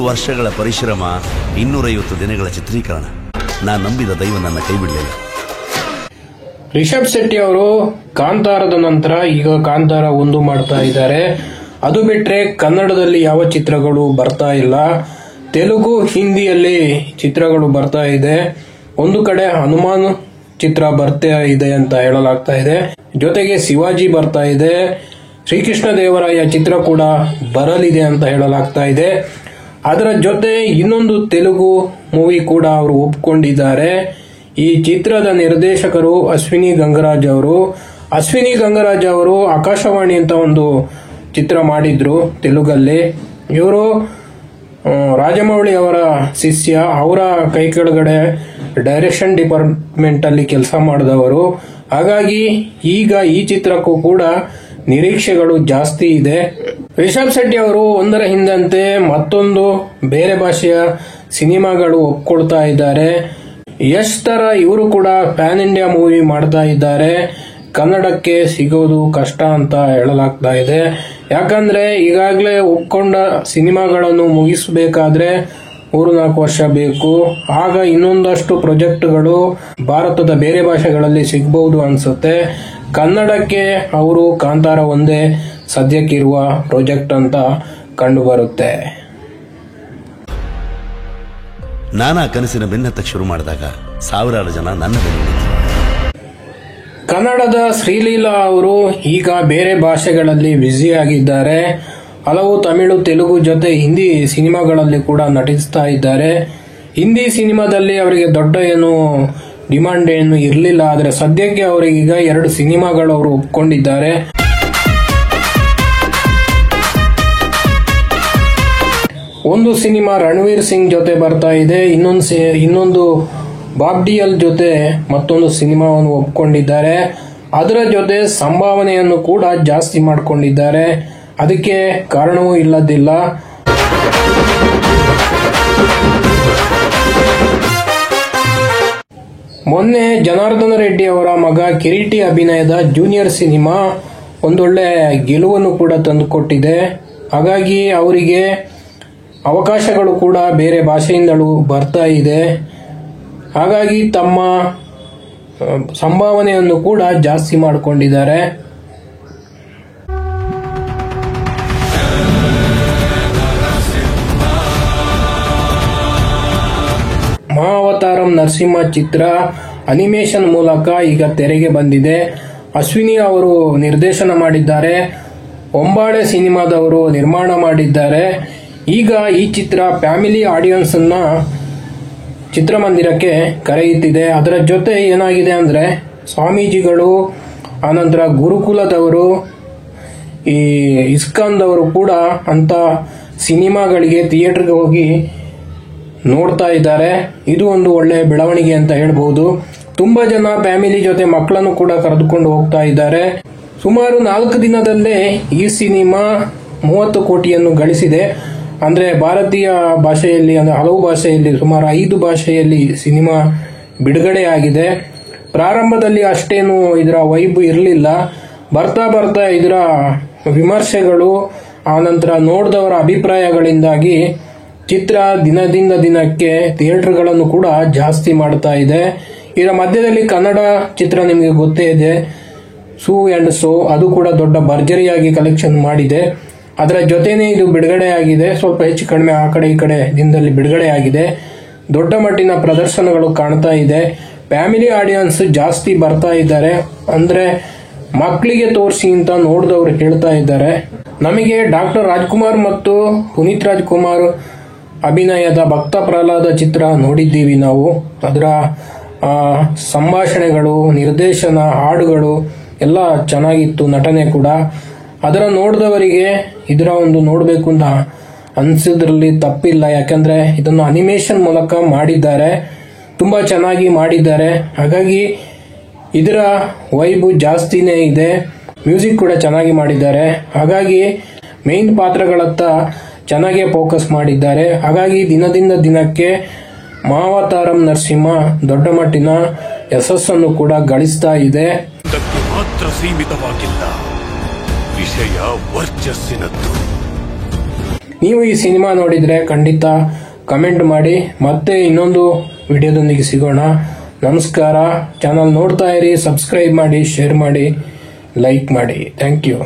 ವರ್ಷಗಳ ಪರಿಶ್ರಮ, 250 ದಿನಗಳ ಚಿತ್ರೀಕರಣ. ನಾನು ನಂಬಿದ ದೈವ ನನ್ನ ಕೈ ಬಿಡಲಿಲ್ಲ. ರಿಷಬ್ ಶೆಟ್ಟಿ ಅವರು ಕಾಂತಾರದ ನಂತರ ಈಗ ಕಾಂತಾರ 1 ಮಾಡ್ತಾ ಇದ್ದಾರೆ. ಅದು ಬಿಟ್ರೆ ಕನ್ನಡದಲ್ಲಿ ಯಾವ ಚಿತ್ರಗಳು ಬರ್ತಾ ಇಲ್ಲ. ತೆಲುಗು, ಹಿಂದಿಯಲ್ಲಿ ಚಿತ್ರಗಳು ಬರ್ತಾ ಇದೆ. ಒಂದು ಕಡೆ ಹನುಮಾನ್ ಚಿತ್ರ ಬರ್ತಾ ಇದೆ ಅಂತ ಹೇಳಲಾಗ್ತಾ ಇದೆ. ಜೊತೆಗೆ ಶಿವಾಜಿ ಬರ್ತಾ ಇದೆ. ಶ್ರೀಕೃಷ್ಣ ದೇವರಾಯ ಚಿತ್ರ ಕೂಡ ಬರಲಿದೆ ಅಂತ ಹೇಳಲಾಗ್ತಾ ಇದೆ. ಅದರ ಜೊತೆ ಇನ್ನೊಂದು ತೆಲುಗು ಮೂವಿ ಕೂಡ ಅವರು ಒಪ್ಕೊಂಡಿದ್ದಾರೆ. ಈ ಚಿತ್ರದ ನಿರ್ದೇಶಕರು ಅಶ್ವಿನಿ ಗಂಗರಾಜ್ ಅವರು. ಅಶ್ವಿನಿ ಗಂಗರಾಜ್ ಅವರು ಆಕಾಶವಾಣಿ ಅಂತ ಒಂದು ಚಿತ್ರ ಮಾಡಿದ್ರು ತೆಲುಗಲ್ಲಿ. ಇವರು ರಾಜಮೌಳಿ ಅವರ ಶಿಷ್ಯ. ಅವರ ಕೈ ಕೆಳಗಡೆ ಡೈರೆಕ್ಷನ್ ಡಿಪಾರ್ಟ್ಮೆಂಟ್ ಅಲ್ಲಿ ಕೆಲಸ ಮಾಡಿದವರು. ಹಾಗಾಗಿ ಈಗ ಈ ಚಿತ್ರಕ್ಕೂ ಕೂಡ ನಿರೀಕ್ಷೆಗಳು ಜಾಸ್ತಿ ಇದೆ. ರಿಷಬ್ ಶೆಟ್ಟಿ ಅವರು ಒಂದರ ಹಿಂದಂತೆ ಮತ್ತೊಂದು ಬೇರೆ ಭಾಷೆಯ ಸಿನಿಮಾಗಳು ಒಪ್ಕೊಳ್ತಾ ಇದ್ದಾರೆ. ಯಶ್ ತರ ಇವರು ಕೂಡ ಪ್ಯಾನ್ ಇಂಡಿಯಾ ಮೂವಿ ಮಾಡ್ತಾ ಇದ್ದಾರೆ. ಕನ್ನಡಕ್ಕೆ ಸಿಗೋದು ಕಷ್ಟ ಅಂತ ಹೇಳಲಾಗ್ತಾ ಇದೆ. ಯಾಕಂದ್ರೆ ಈಗಾಗಲೇ ಒಪ್ಕೊಂಡ ಸಿನಿಮಾಗಳನ್ನು ಮುಗಿಸಬೇಕಾದ್ರೆ 3-4 ವರ್ಷ ಬೇಕು. ಆಗ ಇನ್ನೊಂದಷ್ಟು ಪ್ರಾಜೆಕ್ಟ್ಗಳು ಭಾರತದ ಬೇರೆ ಭಾಷೆಗಳಲ್ಲಿ ಸಿಗಬಹುದು ಅನ್ಸುತ್ತೆ. ಕನ್ನಡಕ್ಕೆ ಅವರು ಕಾಂತಾರ ಒಂದೇ ಸದ್ಯಕ್ಕಿರುವ ಪ್ರಾಜೆಕ್ಟ್ ಅಂತ ಕಂಡು ಬರುತ್ತೆ. ನಾನಾ ಕನಸಿನ ಬೆನ್ನತ್ತಕ್ಕೆ ಶುರು ಮಾಡಿದಾಗ ಸಾವಿರಾರು ಜನ ನನ್ನ ಬೆನ್ನಿಗೆ. ಕನ್ನಡದ ಶ್ರೀಲೀಲಾ ಅವರು ಈಗ ಬೇರೆ ಭಾಷೆಗಳಲ್ಲಿ ಬ್ಯುಸಿ ಆಗಿದ್ದಾರೆ. ಹಲವು ತಮಿಳು, ತೆಲುಗು ಜೊತೆ ಹಿಂದಿ ಸಿನಿಮಾಗಳಲ್ಲಿ ಕೂಡ ನಟಿಸ್ತಾ ಇದ್ದಾರೆ. ಹಿಂದಿ ಸಿನಿಮಾದಲ್ಲಿ ಅವರಿಗೆ ದೊಡ್ಡ ಏನು ಡಿಮಾಂಡ್ ಏನು ಇರಲಿಲ್ಲ. ಆದರೆ ಸದ್ಯಕ್ಕೆ ಅವರಿಗೀಗ 2 ಸಿನಿಮಾಗಳು ಅವರು ಒಪ್ಕೊಂಡಿದ್ದಾರೆ. ಒಂದು ಸಿನಿಮಾ ರಣವೀರ್ ಸಿಂಗ್ ಜೊತೆ ಬರ್ತಾ ಇದೆ. ಇನ್ನೊಂದು ಬಾಬ್ ಡಿಯಲ್ ಜೊತೆ ಮತ್ತೊಂದು ಸಿನಿಮಾವನ್ನು ಒಪ್ಕೊಂಡಿದ್ದಾರೆ. ಅದರ ಜೊತೆ ಸಂಭಾವನೆಯನ್ನು ಕೂಡ ಜಾಸ್ತಿ ಮಾಡಿಕೊಂಡಿದ್ದಾರೆ. ಅದಕ್ಕೆ ಕಾರಣವೂ ಇಲ್ಲದಿಲ್ಲ. ಮೊನ್ನೆ ಜನಾರ್ದನ ರೆಡ್ಡಿ ಅವರ ಮಗ ಕಿರೀಟಿ ಅಭಿನಯದ ಜೂನಿಯರ್ ಸಿನಿಮಾ ಒಂದೊಳ್ಳೆ ಗೆಲುವನ್ನು ಕೂಡ ತಂದುಕೊಟ್ಟಿದೆ. ಹಾಗಾಗಿ ಅವರಿಗೆ ಅವಕಾಶಗಳು ಕೂಡ ಬೇರೆ ಭಾಷೆಯಿಂದಲೂ ಬರ್ತಾ ಇದೆ. ಹಾಗಾಗಿ ತಮ್ಮ ಸಂಭಾವನೆಯನ್ನು ಕೂಡ ಜಾಸ್ತಿ ಮಾಡಿಕೊಂಡಿದ್ದಾರೆ. ಮಹಾವತಾರಂ ನರಸಿಂಹ ಚಿತ್ರ ಅನಿಮೇಷನ್ ಮೂಲಕ ಈಗ ತೆರೆಗೆ ಬಂದಿದೆ. ಅಶ್ವಿನಿ ಅವರು ನಿರ್ದೇಶನ ಮಾಡಿದ್ದಾರೆ. ಒಂಬಾಳೆ ಸಿನಿಮಾದವರು ನಿರ್ಮಾಣ ಮಾಡಿದ್ದಾರೆ. ಈಗ ಈ ಚಿತ್ರ ಫ್ಯಾಮಿಲಿ ಆಡಿಯನ್ಸ್ ಅನ್ನ ಚಿತ್ರಮಂದಿರಕ್ಕೆ ಕರೆಯುತ್ತಿದೆ. ಅದರ ಜೊತೆ ಏನಾಗಿದೆ ಅಂದ್ರೆ ಸ್ವಾಮೀಜಿಗಳು, ಆನಂತರ ಗುರುಕುಲದವರು, ಈ ಇಸ್ಕಾನ್ದವರು ಕೂಡ ಅಂತ ಸಿನಿಮಾಗಳಿಗೆ ಥಿಯೇಟರ್ಗೆ ಹೋಗಿ ನೋಡ್ತಾ ಇದ್ದಾರೆ. ಇದು ಒಂದು ಒಳ್ಳೆ ಬೆಳವಣಿಗೆ ಅಂತ ಹೇಳ್ಬಹುದು. ತುಂಬಾ ಜನ ಫ್ಯಾಮಿಲಿ ಜೊತೆ ಮಕ್ಕಳನ್ನು ಕೂಡ ಕರೆದುಕೊಂಡು ಹೋಗ್ತಾ ಇದ್ದಾರೆ. ಸುಮಾರು 4 ದಿನದಲ್ಲೇ ಈ ಸಿನಿಮಾ 30 ಕೋಟಿಯನ್ನು ಗಳಿಸಿದೆ. ಅಂದ್ರೆ ಭಾರತೀಯ ಭಾಷೆಯಲ್ಲಿ, ಅಂದ್ರೆ ಹಲವು ಭಾಷೆಯಲ್ಲಿ, ಸುಮಾರು 5 ಭಾಷೆಯಲ್ಲಿ ಸಿನಿಮಾ ಬಿಡುಗಡೆಯಾಗಿದೆ. ಪ್ರಾರಂಭದಲ್ಲಿ ಅಷ್ಟೇನು ಇದರ ವೈಬ್ ಇರಲಿಲ್ಲ. ಬರ್ತಾ ಬರ್ತಾ ಇದರ ವಿಮರ್ಶೆಗಳು, ಆನಂತರ ನೋಡಿದವರ ಅಭಿಪ್ರಾಯಗಳಿಂದಾಗಿ ಚಿತ್ರ ದಿನದಿಂದ ದಿನಕ್ಕೆ ಥಿಯೇಟರ್ಗಳನ್ನು ಕೂಡ ಜಾಸ್ತಿ ಮಾಡ್ತಾ ಇದೆ. ಇದರ ಮಧ್ಯದಲ್ಲಿ ಕನ್ನಡ ಚಿತ್ರ ನಿಮಗೆ ಗೊತ್ತೇ ಇದೆ, ಸೂ ಅಂಡ್ ಸೋ, ಅದು ಕೂಡ ದೊಡ್ಡ ಭರ್ಜರಿಯಾಗಿ ಕಲೆಕ್ಷನ್ ಮಾಡಿದೆ. ಅದರ ಜೊತೆನೇ ಇದು ಬಿಡುಗಡೆಯಾಗಿದೆ. ಸ್ವಲ್ಪ ಹೆಚ್ಚು ಕಡಿಮೆ ಆ ಕಡೆ ಈ ಕಡೆ ದಿನದಲ್ಲಿ ಬಿಡುಗಡೆಯಾಗಿದೆ. ದೊಡ್ಡ ಮಟ್ಟಿನ ಪ್ರದರ್ಶನಗಳು ಕಾಣ್ತಾ ಇದೆ. ಫ್ಯಾಮಿಲಿ ಆಡಿಯನ್ಸ್ ಜಾಸ್ತಿ ಬರ್ತಾ ಇದ್ದಾರೆ. ಅಂದ್ರೆ ಮಕ್ಕಳಿಗೆ ತೋರಿಸಿ ಅಂತ ನೋಡಿದವರು ಹೇಳ್ತಾ ಇದ್ದಾರೆ. ನಮಗೆ ಡಾಕ್ಟರ್ ರಾಜ್ಕುಮಾರ್ ಮತ್ತು ಪುನೀತ್ ರಾಜ್ಕುಮಾರ್ ಅಭಿನಯದ ಭಕ್ತ ಪ್ರಹ್ಲಾದ ಚಿತ್ರ ನೋಡಿದ್ದೀವಿ ನಾವು. ಅದರ ಸಂಭಾಷಣೆಗಳು, ನಿರ್ದೇಶನ, ಹಾಡುಗಳು ಎಲ್ಲ ಚೆನ್ನಾಗಿತ್ತು, ನಟನೆ ಕೂಡ. ಅದರ ನೋಡಿದವರಿಗೆ ಇದರ ಒಂದು ನೋಡಬೇಕು ಅಂತ ಅನ್ಸಿದ್ರಲ್ಲಿ ತಪ್ಪಿಲ್ಲ. ಯಾಕಂದ್ರೆ ಇದನ್ನು ಅನಿಮೇಷನ್ ಮೂಲಕ ಮಾಡಿದ್ದಾರೆ, ತುಂಬಾ ಚೆನ್ನಾಗಿ ಮಾಡಿದ್ದಾರೆ. ಹಾಗಾಗಿ ಇದರ ವೈಬು ಜಾಸ್ತಿನೇ ಇದೆ. ಮ್ಯೂಸಿಕ್ ಕೂಡ ಚೆನ್ನಾಗಿ ಮಾಡಿದ್ದಾರೆ. ಹಾಗಾಗಿ ಮೇನ್ ಪಾತ್ರಗಳತ್ತ ಚೆನ್ನಾಗೇ ಫೋಕಸ್ ಮಾಡಿದ್ದಾರೆ. ಹಾಗಾಗಿ ದಿನದಿಂದ ದಿನಕ್ಕೆ ಮಹಾವತಾರಂ ನರಸಿಂಹ ದೊಡ್ಡ ಮಟ್ಟಿನ ಯಶಸ್ಸನ್ನು ಕೂಡ ಗಳಿಸ್ತಾ ಇದೆ. ಮಾತ್ರ ಸೀಮಿತವಾಗಿಲ್ಲ, ವಿಷಯ ವರ್ಚಸ್ಸಿನದ್ದು. ನೀವು ಈ ಸಿನಿಮಾ ನೋಡಿದ್ರೆ ಖಂಡಿತ ಕಮೆಂಟ್ ಮಾಡಿ. ಮತ್ತೆ ಇನ್ನೊಂದು ವಿಡಿಯೋದೊಂದಿಗೆ ಸಿಗೋಣ. ನಮಸ್ಕಾರ. ಚಾನಲ್ ನೋಡ್ತಾ ಇರಿ, ಸಬ್ಸ್ಕ್ರೈಬ್ ಮಾಡಿ, ಶೇರ್ ಮಾಡಿ, ಲೈಕ್ ಮಾಡಿ. Thank you.